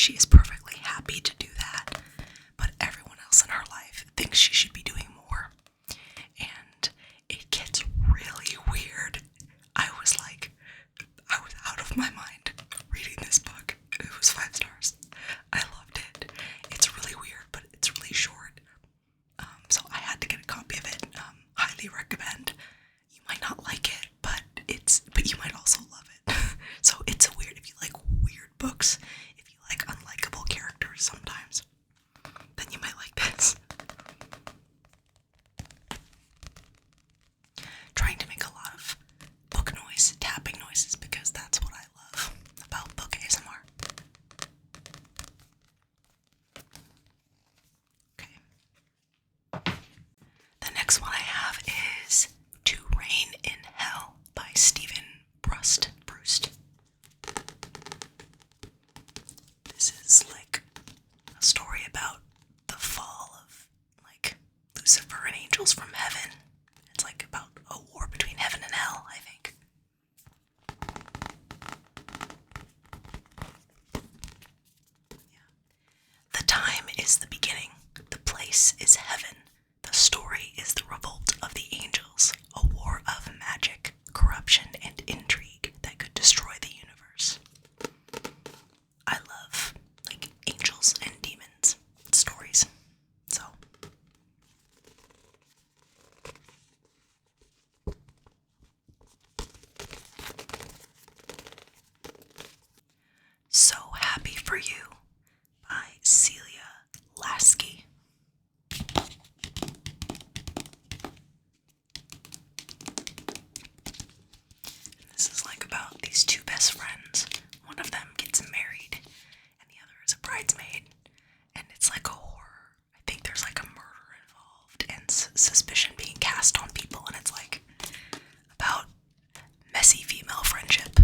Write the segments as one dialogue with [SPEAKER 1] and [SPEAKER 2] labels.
[SPEAKER 1] she is perfectly happy to do that, but everyone else in her life thinks she should be doing more. And it gets really weird. I was out of my mind reading this book. It was 5 stars. I loved it. It's really weird, but it's really short. So I had to get a copy of it. Highly recommend. You might not like it, but you might also love it. So it's weird if you like weird books, if you like unlikable characters sometimes, then you might like this. Trying to make a lot of book noise, tapping noises, because that's what I love about book ASMR. Okay. The next one I have is To Reign in Hell by Stephen Brust. This is like a story about the fall of like Lucifer and angels from heaven. It's like about a war between heaven and hell, I think. Yeah. The time is the beginning. The place is heaven. The story is the revolt of the angels, a war of magic, corruption, and intrigue that could destroy the universe. I love, like, angels and demons stories, so. So Happy for You by Celia Lasky. This is like about these two best friends. One of them gets married, and the other is a bridesmaid. And it's like a horror. I think there's like a murder involved and suspicion being cast on people, and it's like about messy female friendship.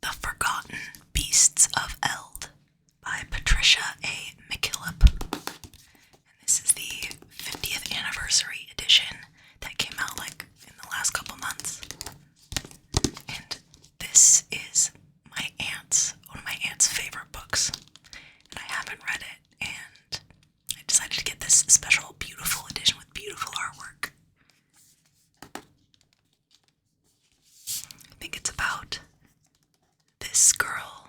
[SPEAKER 1] The Forgotten Beasts of Eld by Patricia A. McKillop. And this is the 50th anniversary edition that came out like in the last couple months. And this is one of my aunt's favorite books. And I haven't read it, and I decided to get this special, beautiful edition with beautiful artwork. I think it's about this girl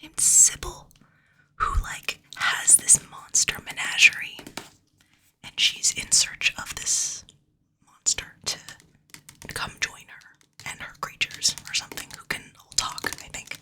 [SPEAKER 1] named Sybil who like has this monster menagerie, and she's in search of this monster to come join her and her creatures or something who can all talk, I think.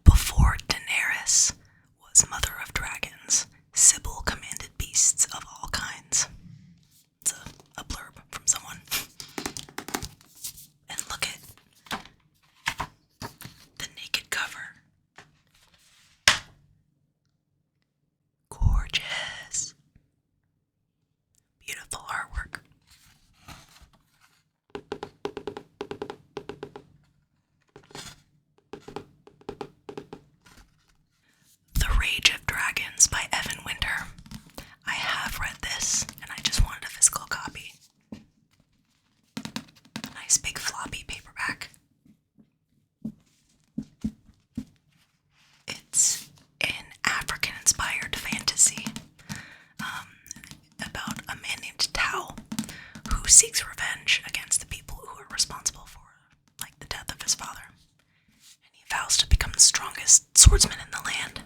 [SPEAKER 1] Before Daenerys was mother of dragons, Sybil commanded beasts of all kinds. It's a blurb from someone. And look at the naked cover. Gorgeous. Beautiful artwork. The Rage of Dragons by Evan Winter. I have read this, and I just wanted a physical copy. Nice big floppy paperback. It's an African-inspired fantasy about a man named Tao who seeks revenge against the people who are responsible for, like, the death of his father. And he vows to become the strongest swordsman in the land.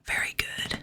[SPEAKER 1] Very good.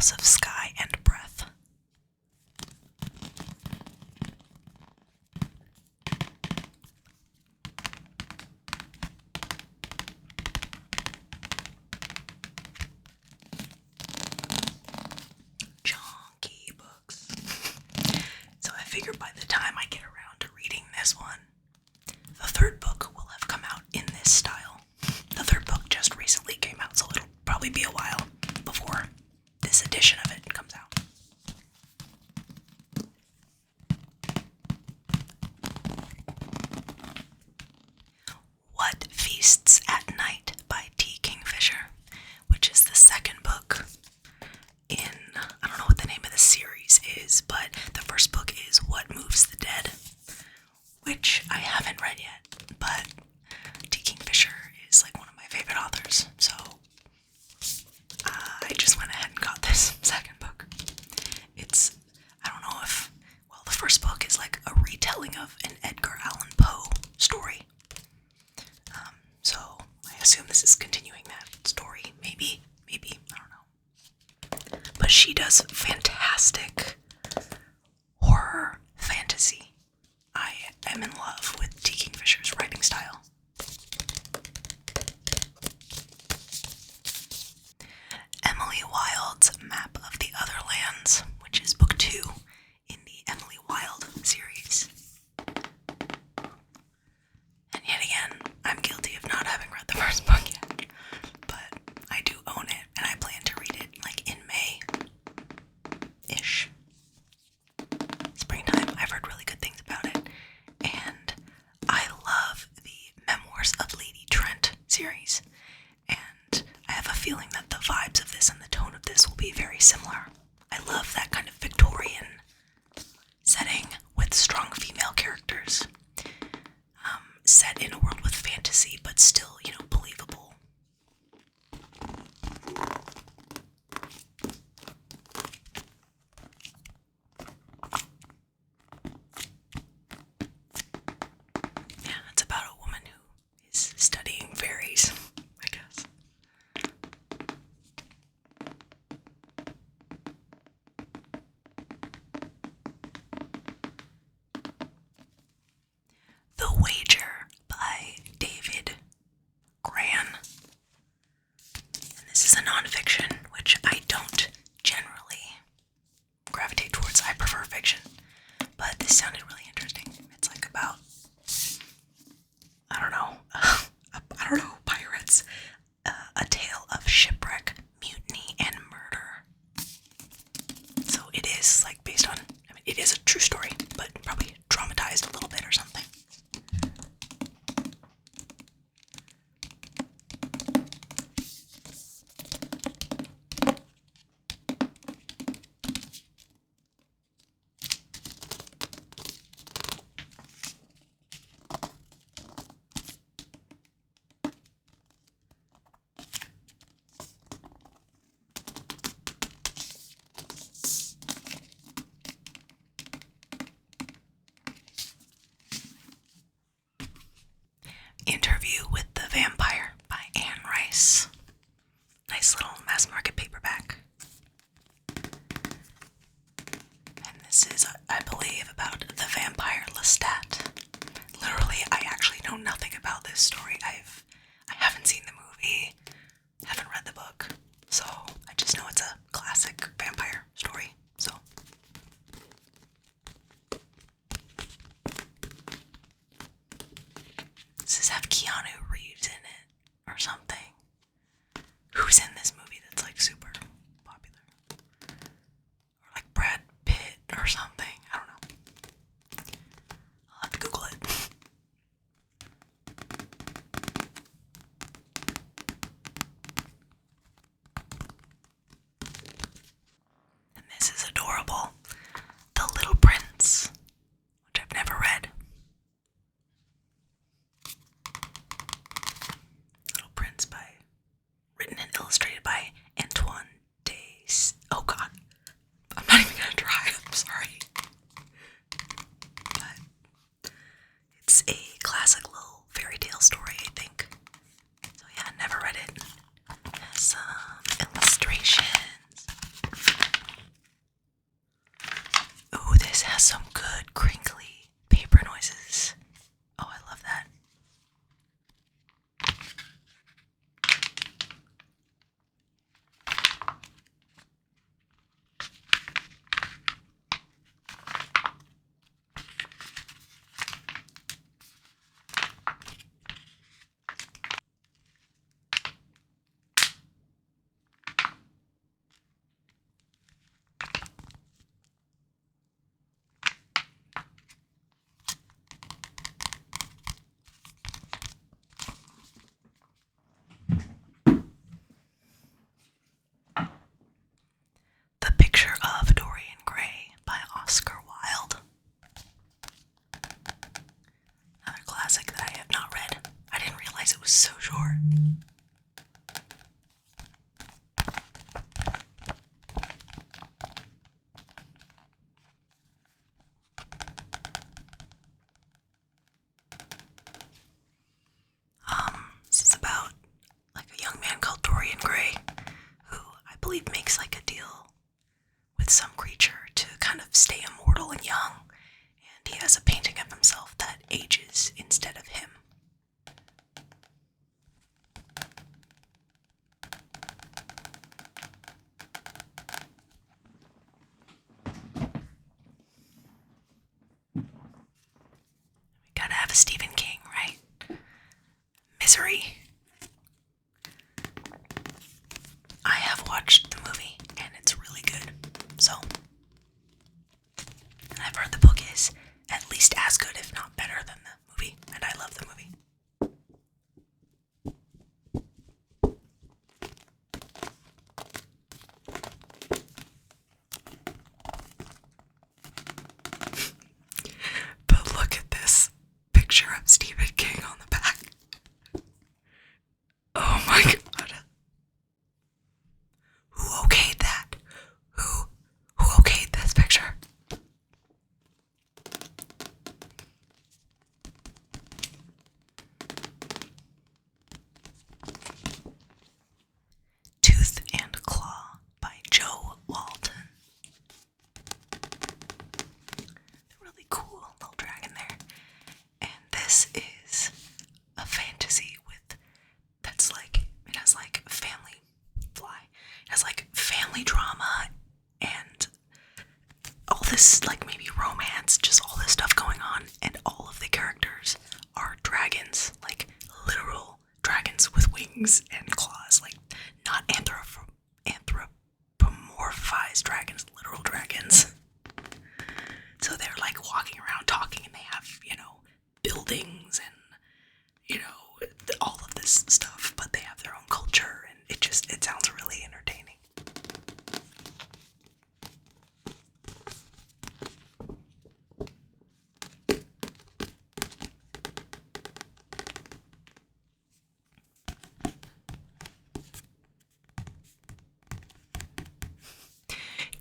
[SPEAKER 1] loss of sky and breath. Chonky books. So I figured by the time I get around to reading this one, the third book will have come out in this style. The third book just recently came out, so it'll probably be a while before this edition of it comes out. What Feasts at Night by T. Kingfisher, which is the second book in, I don't know what the name of the series is, but the first book is What Moves the Dead, which I haven't read yet, but T. Kingfisher is like one of my favorite authors, so I just went ahead and got this second book. It's, I don't know if, well, the first book is like a retelling of an Edgar Allan Poe story. So I assume this is continuing that story. Maybe, I don't know. But she does fantastic horror fantasy. I am in love with T. Kingfisher's writing style. Emily Wilde's Map of the Other Lands, which is book 2 in the Emily Wilde series. And yet again, I'm guilty of not having read the first book yet, but I do own it, and I plan to read it like in May-ish. Springtime, I've heard really good things about it, and I love the Memoirs of Lady Trent series, and I have a feeling that the vibes of this and the tone of this will be very similar. I love that kind of Victorian setting with strong female characters, set in a world with fantasy, but still, believable. Yeah, it's about a woman who is studying fairies, I guess. The Wager by David Gran. And this is a nonfiction, which I don't generally gravitate towards. I prefer fiction. But this sounded really interesting. It's like about, pirates. A tale of shipwreck, mutiny, and murder. So it is like based on, it is a true story, but probably dramatized a little bit or something. Interview with the Vampire by Anne Rice. Nice little mass market paperback. And this is, I believe, about the vampire Lestat. Literally, I actually know nothing about this story. I haven't seen the movie, haven't read the book, so I just know it's a classic vampire story. So does this have Keanu Reeves in it or something? Who's in this movie that's like super popular? Or like Brad Pitt or something? I don't know. I'll have to Google it. And this is adorable. The Little Prince, which I've never read. Little Prince written and illustrated by Antoine Dace. Oh god, I'm not even gonna try, I'm sorry. But it's a classic little fairy tale story, I think. So yeah, never read it. It has some illustrations. has some good crinkly paper noises. Oh, I love that. The Picture of Dorian Gray by Oscar Wilde. Another classic that I have not read. I didn't realize it was so short. This is about like a young man called Dorian Gray who I believe makes like a deal with some creature to kind of stay immortal and young, and he has a painting of himself that ages instead of him. We gotta have a Stephen King, right? Misery. I have watched the movie and it's really good. So, and I've heard the book is at least as good, if not better, than the movie, and I love the movie. But look at this picture of Stephen King on the back. Oh my god. Who okayed that? Who okayed this picture? Tooth and Claw by Joe Walton. Really cool little dragon there. And this is a fantasy with that's like it has like family fly. It has like family drama and all this like maybe romance, just all this stuff going on, and all of the characters are dragons, like literal dragons with wings and claws, like not anthropomorphized dragons, literal dragons. So they're like walking around talking and they have, buildings and, all of this stuff, but they have their own culture and it sounds really entertaining.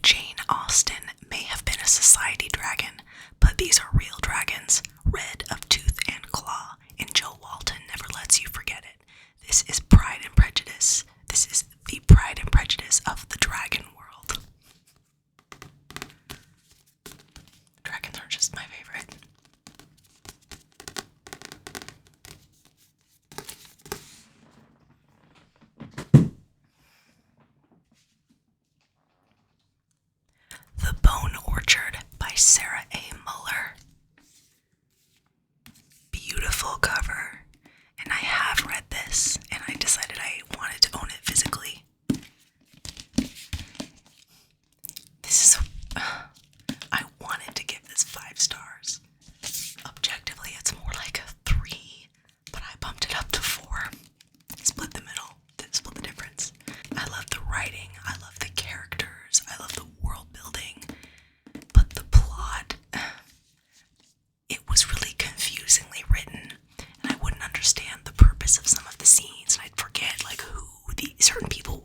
[SPEAKER 1] Jane Austen may have been a society dragon, but these are real dragons, red of tooth and claw, and Joe Walton never lets you forget it. This is Pride and Prejudice. This is the Pride and Prejudice of the dragon world. Dragons are just my favorite. The Bone Orchard by Sarah A. Muller. Beautiful cover. And I have read this, and I decided I wanted to own it physically. I wanted to give this 5 stars. Objectively, it's more like a 3, but I bumped it up to 4. Split the middle, split the difference. I love the writing, I love the characters, I love the world building, but the plot, it was really confusingly written, and I wouldn't understand the purpose of some of the scenes, and I'd forget like who the certain people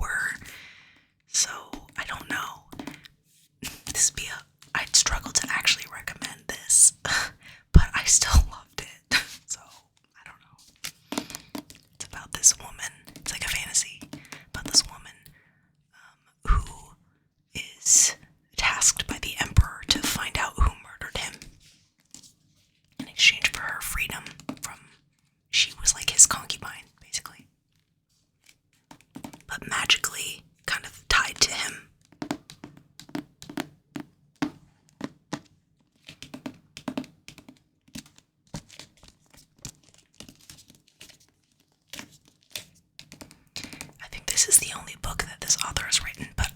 [SPEAKER 1] the only book that this author has written, but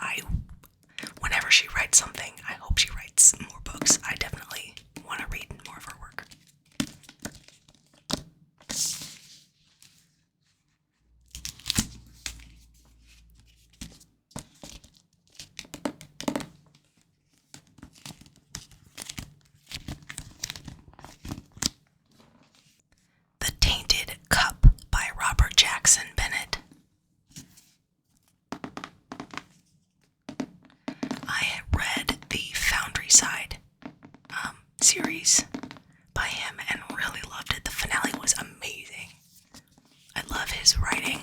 [SPEAKER 1] whenever she writes something, I hope she writes more books. I definitely want to read more of her work. The Tainted Cup by Robert Jackson Bennett. I read the Foundry Side series by him and really loved it. The finale was amazing. I love his writing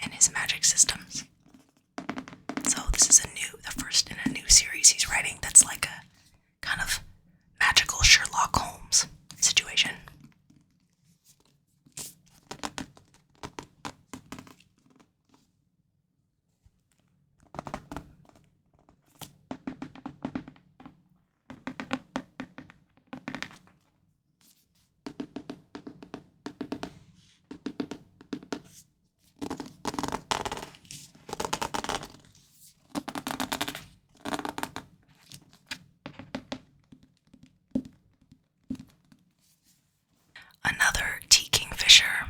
[SPEAKER 1] and his magic systems. So this is the first in a new series he's writing that's like a kind of magical Sherlock Holmes situation. Another T. Kingfisher,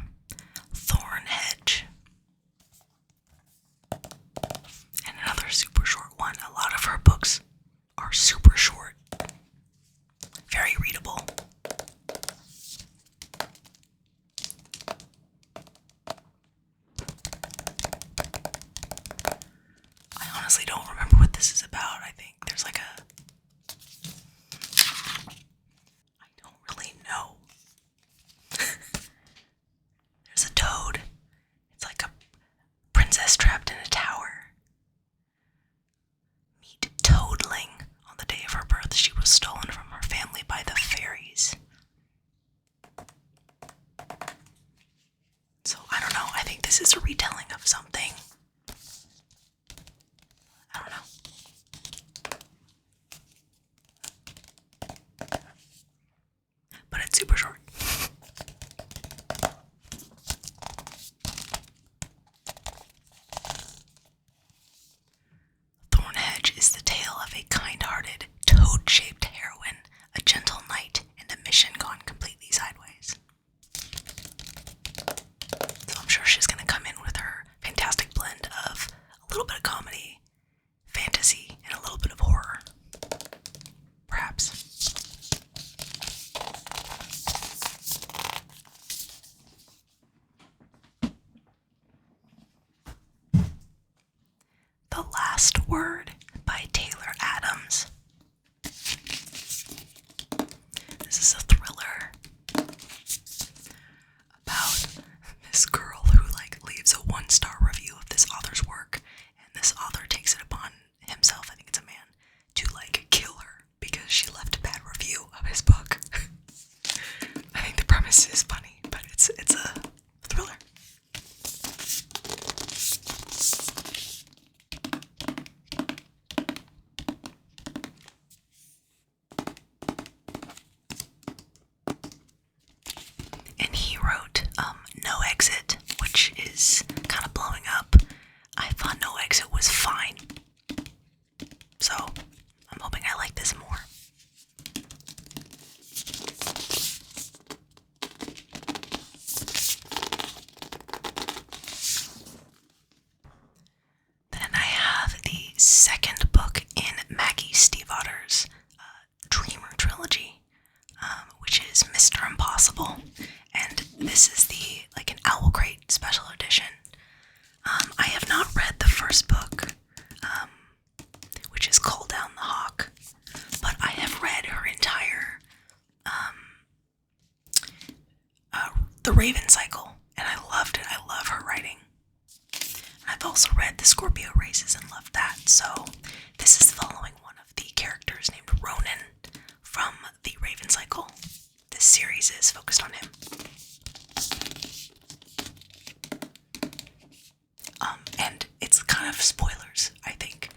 [SPEAKER 1] Thorn Hedge. And another super short one. A lot of her books are super short. Very readable. I honestly don't remember what this is about. I think there's like a... I don't really know. There's a toad. It's like a princess trapped in a tower. Meet Toadling. On the day of her birth, she was stolen from her family by the fairies. So, I don't know. I think this is a retelling of something. I don't know. But it's super short. Thornhedge is the tale of a kind-hearted, toad-shaped heroine, a gentle knight, and a mission gone completely sideways. So I'm sure she's going to come in with her fantastic blend of a little bit of comedy, fantasy, and a little bit of horror. Perhaps. The Last Word by Taylor Adams. This is a thriller about this girl who leaves a 1-star review of this author's work, and this author takes it upon himself, I think it's a man, to kill her because she left a bad review of his book. I think the premise is funny, but it's a thriller. And he wrote No Exit, which is kind of blowing up. I thought No Exit was fine, so I'm hoping I like this more. Then I have the second book in Maggie Stiefvater's Dreamer trilogy, which is Mr. Impossible, and this is an Owl Crate special edition. I have not read the first book, which is Call Down the Hawk, but I have read her entire The Raven Cycle, and I loved it. I love her writing. I've also read The Scorpio Races and loved that, so this is following one of the characters named Ronan from The Raven Cycle. This series is focused on him. And it's kind of spoilers, I think,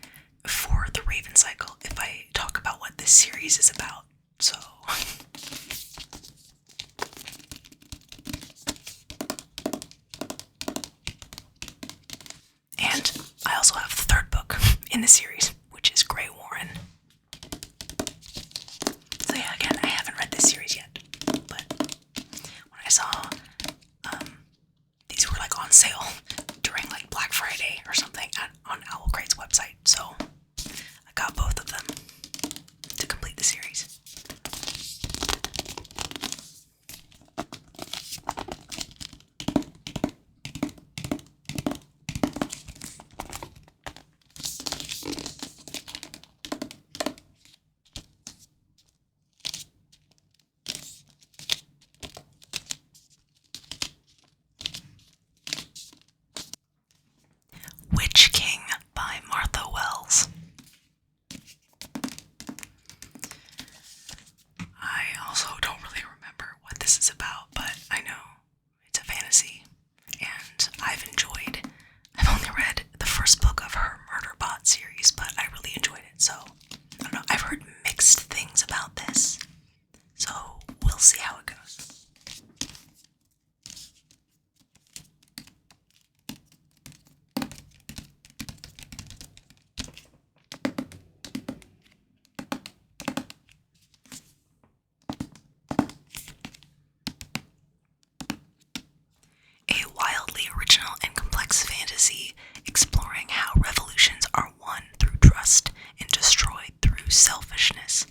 [SPEAKER 1] for The Raven Cycle if I talk about what this series is about, so... And in the series, which is Grey Warren. So yeah, again, I haven't read this series yet, but when I saw these were like on sale during like Black Friday or something on Owl Crate's website, so I got both of them to complete the series. Witch King by Martha Wells. I also don't really remember what this is about, but I know it's a fantasy, and I've only read the first book of her Murderbot series, but I really enjoyed it, so I don't know, I've heard mixed things about this, so we'll see how it goes. A wildly original and complex fantasy exploring how revolutions are won through trust and destroyed through selfishness.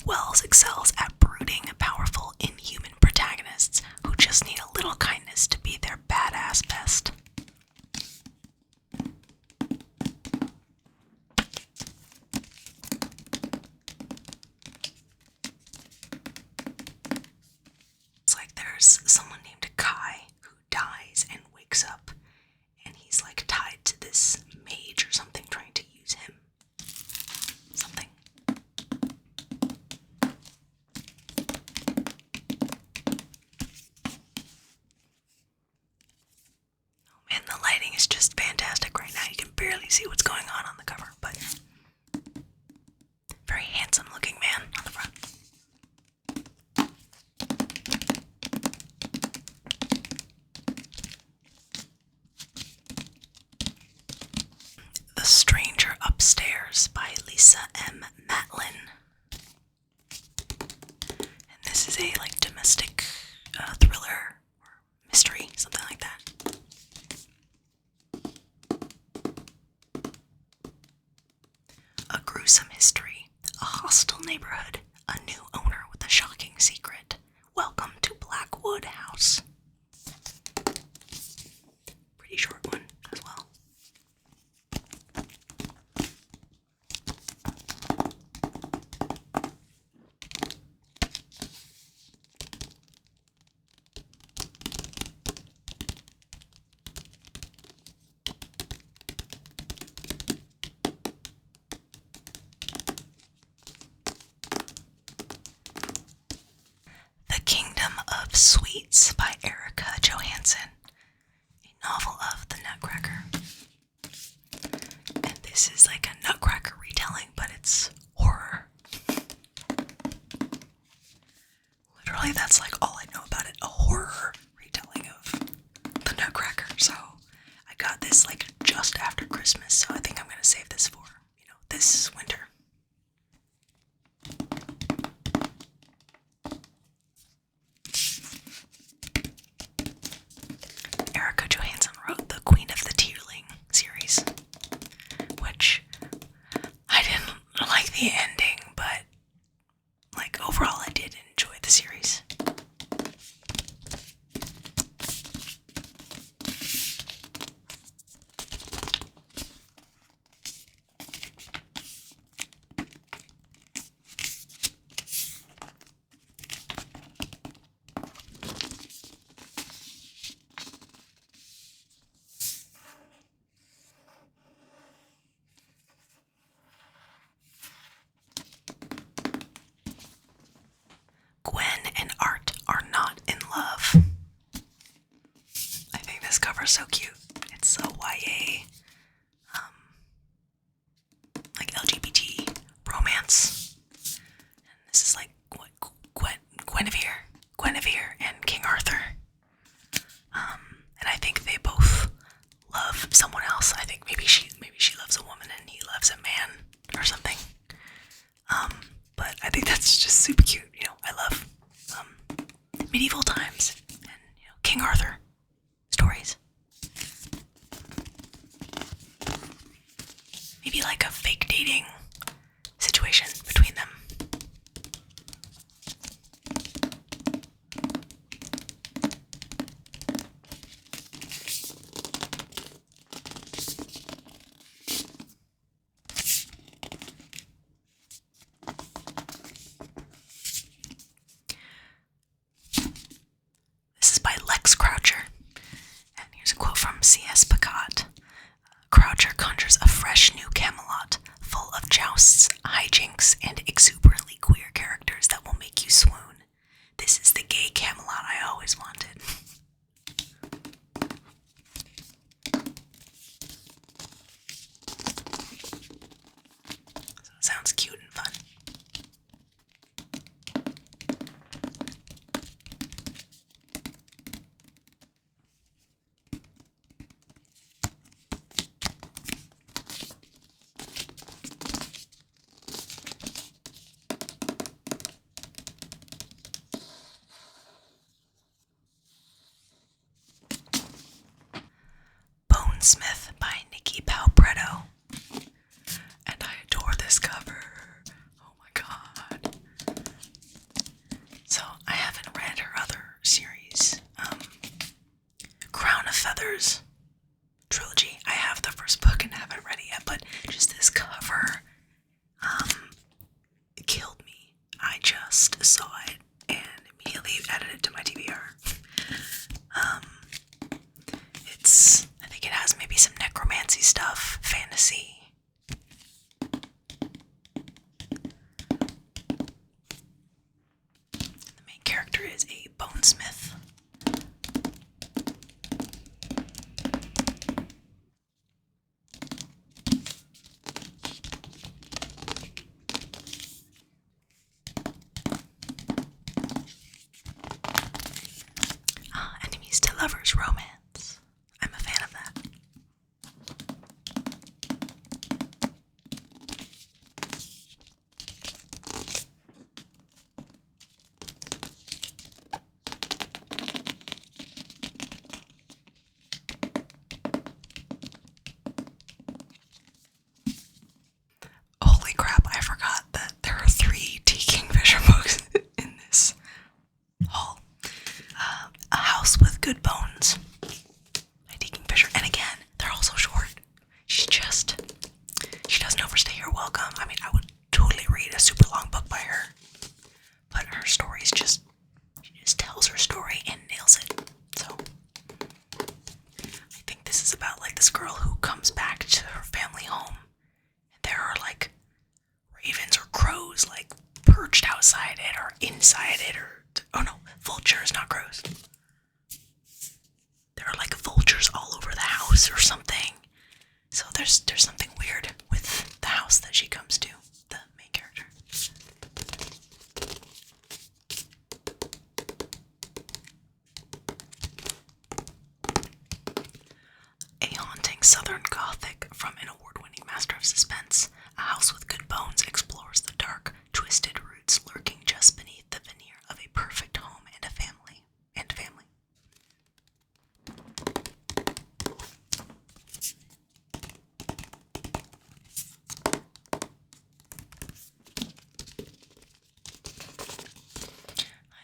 [SPEAKER 1] Wells excels at brooding, powerful, inhuman protagonists who just need a little kindness to be their badass best. It's like there's someone named Kai who dies and wakes up, and he's like tied to this mage or something trying to use him. Something. Oh man, the lighting is just fantastic right now. You can barely see what's going on the cover, but very handsome looking man on the front. The Stranger Upstairs by Lisa M. Matlin. And this is a like domestic thriller or mystery, something like that. A gruesome history, a hostile neighborhood, a new owner with a shocking secret. Welcome to Blackwood House. Pretty short one as well. The Kingdom of Sweets by Erica Johansson, a novel of The Nutcracker. And this is like a Nutcracker retelling, but it's horror. Literally, that's like all I know about it, a horror retelling of The Nutcracker. So I got this like just after Christmas, so I think I'm gonna save this for, this winter. Erica Johansson wrote the Queen of the Tearling series, which I didn't like the ending, but like overall I did enjoy the series. Gwen and Art are not in love. I think this cover is so cute. It's a YA, like LGBT romance. And this is like Guinevere and King Arthur. And I think they both love someone else. I think maybe she loves a woman and he loves a man. Arthur stories. Maybe like a fake dating situation between them. This is by Lex Croucher. And here's a quote from C.S. Picot. Croucher conjures a fresh new Camelot, full of jousts, hijinks, and exuberantly queer characters that will make you swoon. This is the gay Camelot I always wanted. So it sounds cute and fun. Bonesmith by Nikki Palpretto. And I adore this cover. Oh my god. So I haven't read her other series. Crown of Feathers trilogy. I have the first book and haven't read it yet, but just this cover it killed me. I just saw it and immediately added it to my TBR. I think it has maybe some necromancy stuff, fantasy. The main character is a bonesmith. Enemies to lovers romance. I'm a fan of that. Holy crap, I forgot that there are 3 T. Kingfisher books in this haul. A House with Good Bones by T. Kingfisher. And again, they're all so short. She doesn't overstay her welcome. I mean, I would totally read a super long book by her. But her stories she just tells her story and nails it. So, I think this is about like this girl who comes back to her family home. And there are like ravens or crows like perched outside it or inside it oh no, vultures, not crows. There are like vultures all over the house or something. So there's something weird with the house that she comes to, the main character. A haunting Southern Gothic from an award-winning master of suspense, A House with Good Bones explores the dark, twisted roots lurking just beneath the veneer of a perfect home and a family. I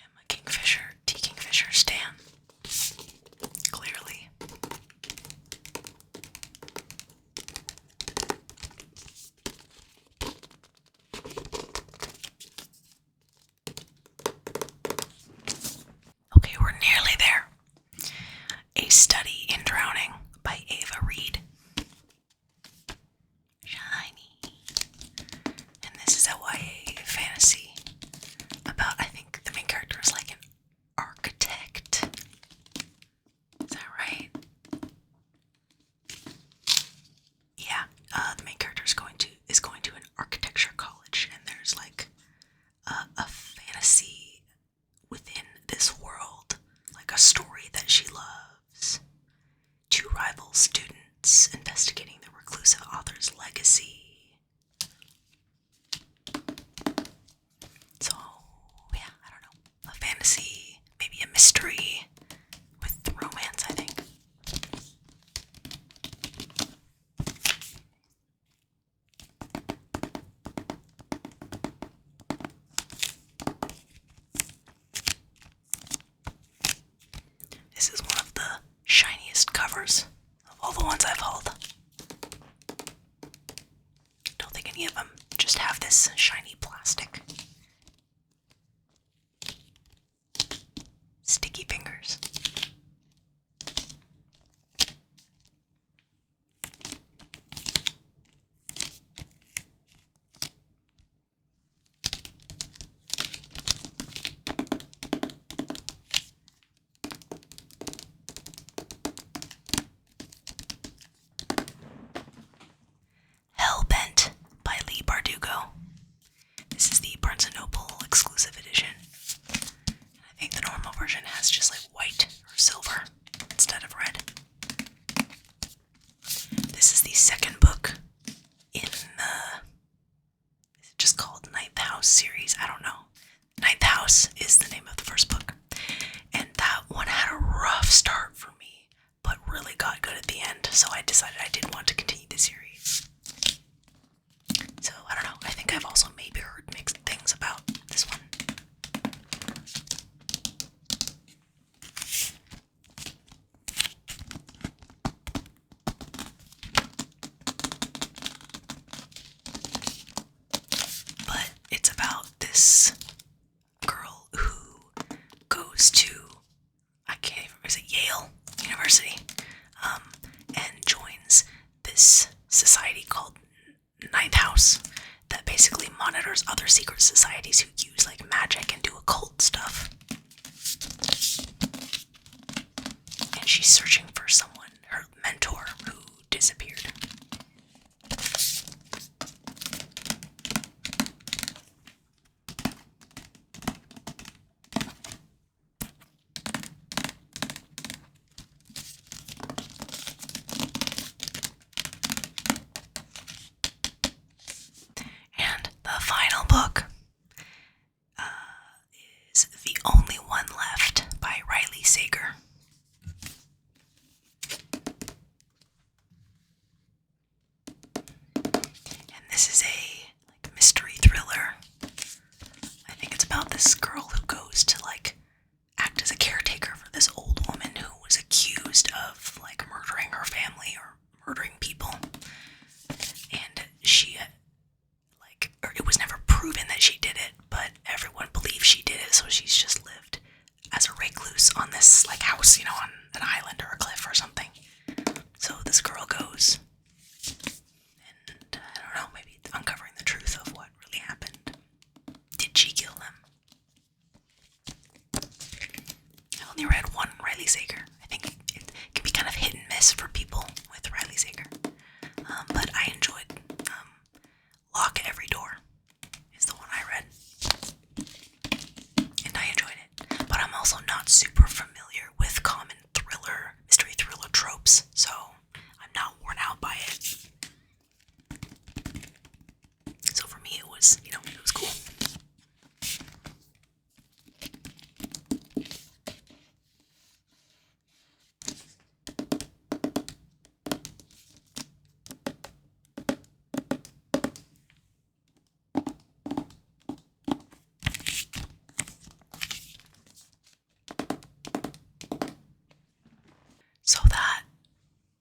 [SPEAKER 1] am a T. Kingfisher stan. Clearly. Okay, we're nearly there. A Study in Drowning by Ava Reed. Shiny. And this is a YA fantasy about, I think the main character is like an architect. Is that right? Yeah, the main character is going to an architecture college, and there's like a fantasy within this world, like a story that she loves. 2 rival students investigating the reclusive author's legacy. So, yeah, I don't know. A fantasy, maybe a mystery with prettiest covers of all the ones I've hauled. Don't think any of them just have this shiny plastic. Sticky fingers. Hellbent by Lee Bardugo. This is the Barnes & Noble exclusive edition. I think the normal version has just like white or silver instead of red. This is the second book in the, is it just called Ninth House series? I don't know. Ninth House is the name of the first book. And that one had a rough start for me, but really got good at the end, so I decided I did want to continue the series. So, I don't know, I think I've also maybe heard mixed things about this one. But it's about this girl who goes to, I can't even remember, is it Yale University, and joins this society called Ninth House that basically monitors other secret societies who use like magic and do occult stuff. And she's searching for someone, her mentor, who disappeared. And the final book is The Only One Left by Riley Sager. And this is a mystery thriller. I think it's about this girl who goes to act as a caretaker for this old woman who was accused of murdering her family or murdering people. And she or it was never proven that she did it, but everyone believes she did it, so she's just lived as a recluse on this house, on an island or a cliff or something. So this girl goes, and I don't know, maybe uncovering the truth of what really happened. Did she kill them? I only read one Riley Sager. I think it can be kind of hit and miss for people with Riley Sager. But I enjoyed Lock Every Door is the one I read. And I enjoyed it. But I'm also not super familiar with common mystery thriller tropes, so I'm not worn out by it. So for me it was, it was cool. So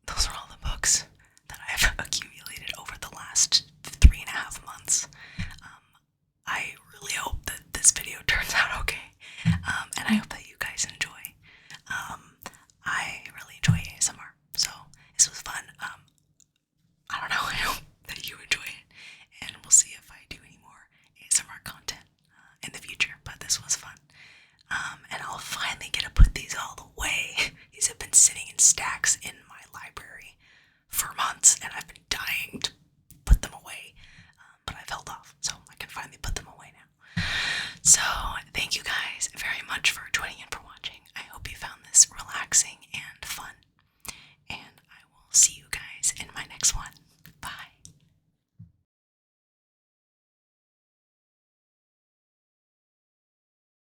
[SPEAKER 1] those are all the books that I've accumulated over the last 3.5 months. I really hope that this video turns out okay, and I hope that you guys enjoy. I really enjoy ASMR, so this was fun. I don't know, I hope that you enjoy it, and we'll see if I do any more ASMR content in the future, but this was fun. And I'll finally get to put these all away. These have been sitting in stacks